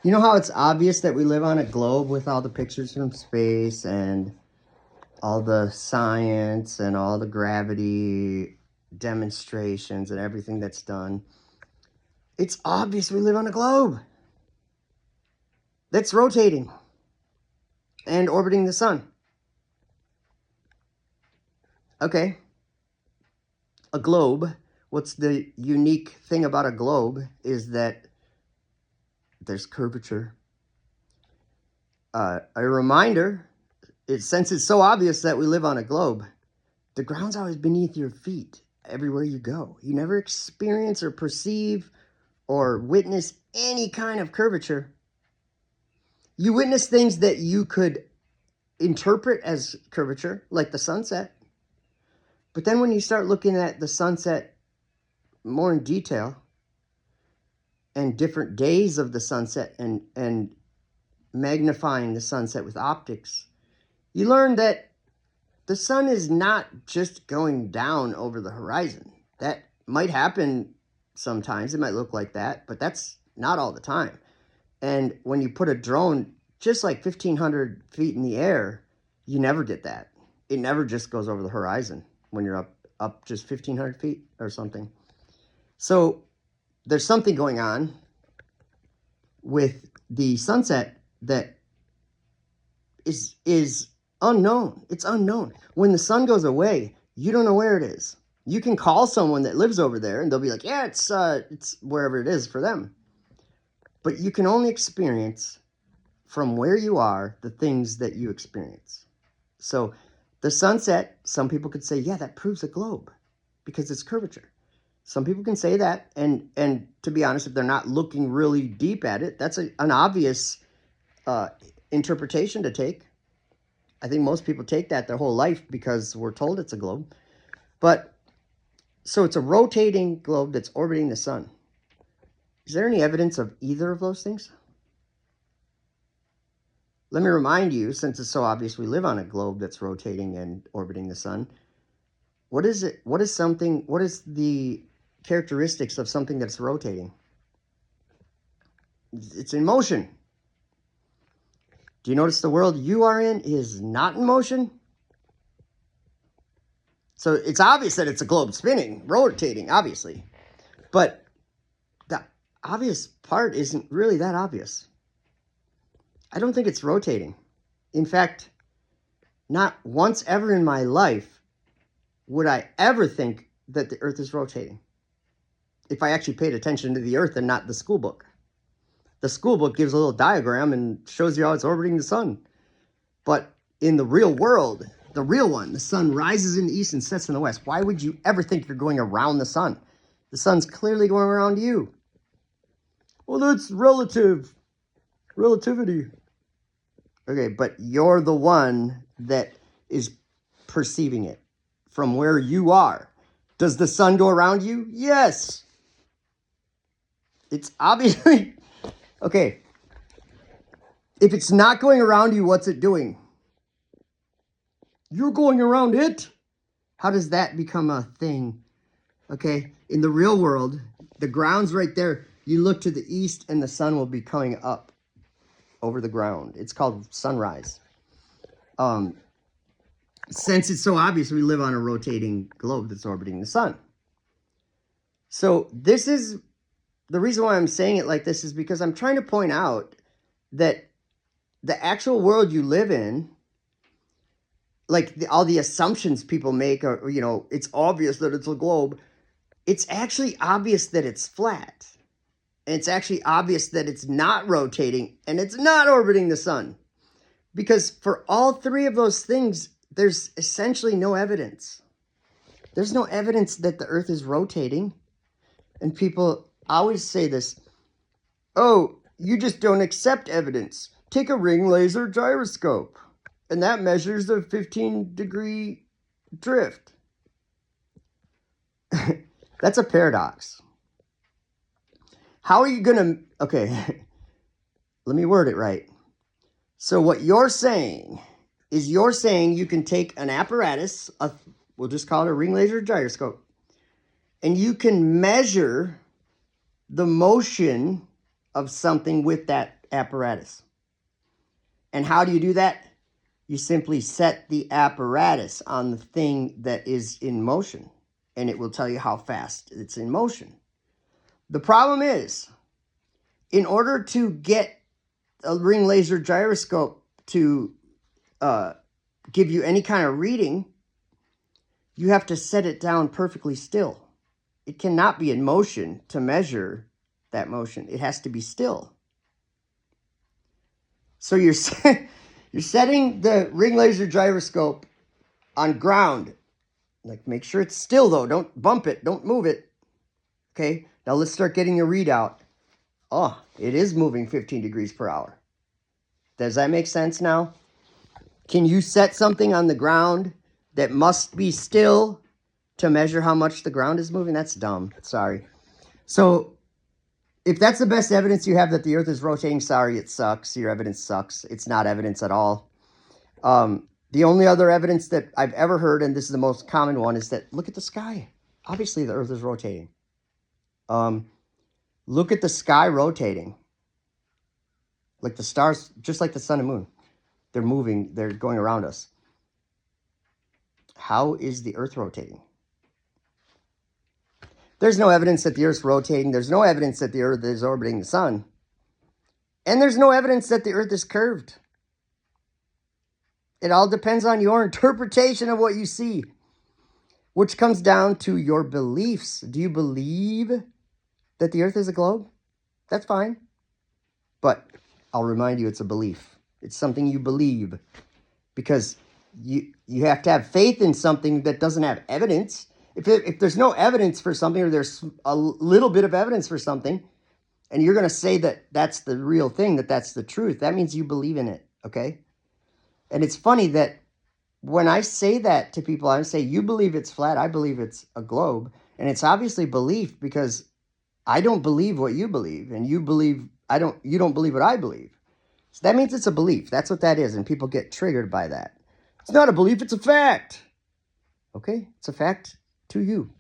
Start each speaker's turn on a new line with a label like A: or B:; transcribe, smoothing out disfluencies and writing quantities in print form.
A: You know how it's obvious that we live on a globe with all the pictures from space and all the science and all the gravity demonstrations and everything that's done? It's obvious we live on a globe that's rotating and orbiting the sun. Okay. A globe. What's the unique thing about a globe is that there's curvature. A reminder, since it's so obvious that we live on a globe, the ground's always beneath your feet everywhere you go. You never experience or perceive or witness any kind of curvature. You witness things that you could interpret as curvature, like the sunset. But then when you start looking at the sunset more in detail and different days of the sunset and magnifying the sunset with optics, you learn that the sun is not just going down over the horizon. That might happen sometimes. It might look like that, but that's not all the time. And when you put a drone just like 1,500 feet in the air, you never get that. It never just goes over the horizon when you're up just 1,500 feet or something. So there's something going on with the sunset that is unknown. It's unknown. When the sun goes away, you don't know where it is. You can call someone that lives over there and they'll be like, yeah, it's wherever it is for them. But you can only experience from where you are the things that you experience. So the sunset, some people could say, yeah, that proves a globe because it's curvature. Some people can say that, and to be honest, if they're not looking really deep at it, that's an obvious interpretation to take. I think most people take that their whole life because we're told it's a globe. But so it's a rotating globe that's orbiting the sun. Is there any evidence of either of those things? Let me remind you, since it's so obvious we live on a globe that's rotating and orbiting the sun, what is it? What is the characteristics of something that's rotating? It's in motion. Do you notice the world you are in is not in motion? So it's obvious that it's a globe spinning, rotating, obviously. But the obvious part isn't really that obvious. I don't think it's rotating. In fact, not once ever in my life would I ever think that the Earth is rotating if I actually paid attention to the Earth and not the school book. The school book gives a little diagram and shows you how it's orbiting the sun. But in the real world, the real one, the sun rises in the east and sets in the west. Why would you ever think you're going around the sun? The sun's clearly going around you. Well, that's relativity. Okay, but you're the one that is perceiving it from where you are. Does the sun go around you? Yes. It's obviously... Okay. If it's not going around you, what's it doing? You're going around it. How does that become a thing? Okay, in the real world, the ground's right there. You look to the east and the sun will be coming up over the ground. It's called sunrise. Since it's so obvious we live on a rotating globe that's orbiting the sun. So this is the reason why I'm saying it like this is because I'm trying to point out that the actual world you live in, like all the assumptions people make are, it's obvious that it's a globe. It's actually obvious that it's flat. And it's actually obvious that it's not rotating and it's not orbiting the sun. Because for all three of those things, there's essentially no evidence. There's no evidence that the Earth is rotating. And people always say this, oh, you just don't accept evidence. Take a ring laser gyroscope, and that measures the 15-degree drift. That's a paradox. How are you going to... Okay, let me word it right. So what you're saying is you can take an apparatus, we'll just call it a ring laser gyroscope, and you can measure the motion of something with that apparatus. And how do you do that? You simply set the apparatus on the thing that is in motion, and it will tell you how fast it's in motion. The problem is, in order to get a ring laser gyroscope to give you any kind of reading, you have to set it down perfectly still. It cannot be in motion to measure that motion. It has to be still. So you're setting the ring laser gyroscope on ground. Like, make sure it's still, though. Don't bump it. Don't move it. Okay, now let's start getting a readout. Oh, it is moving 15 degrees per hour. Does that make sense now? Can you set something on the ground that must be still to measure how much the ground is moving? That's dumb. Sorry. So if that's the best evidence you have that the earth is rotating, sorry, it sucks. Your evidence sucks. It's not evidence at all. The only other evidence that I've ever heard, and this is the most common one, is that look at the sky. Obviously, the earth is rotating. Look at the sky rotating. Like the stars, just like the sun and moon. They're moving. They're going around us. How is the earth rotating? There's no evidence that the earth's rotating. There's no evidence that the earth is orbiting the sun. And there's no evidence that the earth is curved. It all depends on your interpretation of what you see, which comes down to your beliefs. Do you believe that the earth is a globe? That's fine. But I'll remind you, it's a belief. It's something you believe, because you have to have faith in something that doesn't have evidence. If there's no evidence for something, or there's a little bit of evidence for something, and you're going to say that that's the real thing, that that's the truth, that means you believe in it, okay? And it's funny that when I say that to people, I say, you believe it's flat, I believe it's a globe. And it's obviously belief, because I don't believe what you believe, and you don't believe what I believe. So that means it's a belief. That's what that is, and people get triggered by that. It's not a belief, it's a fact. Okay? It's a fact to you.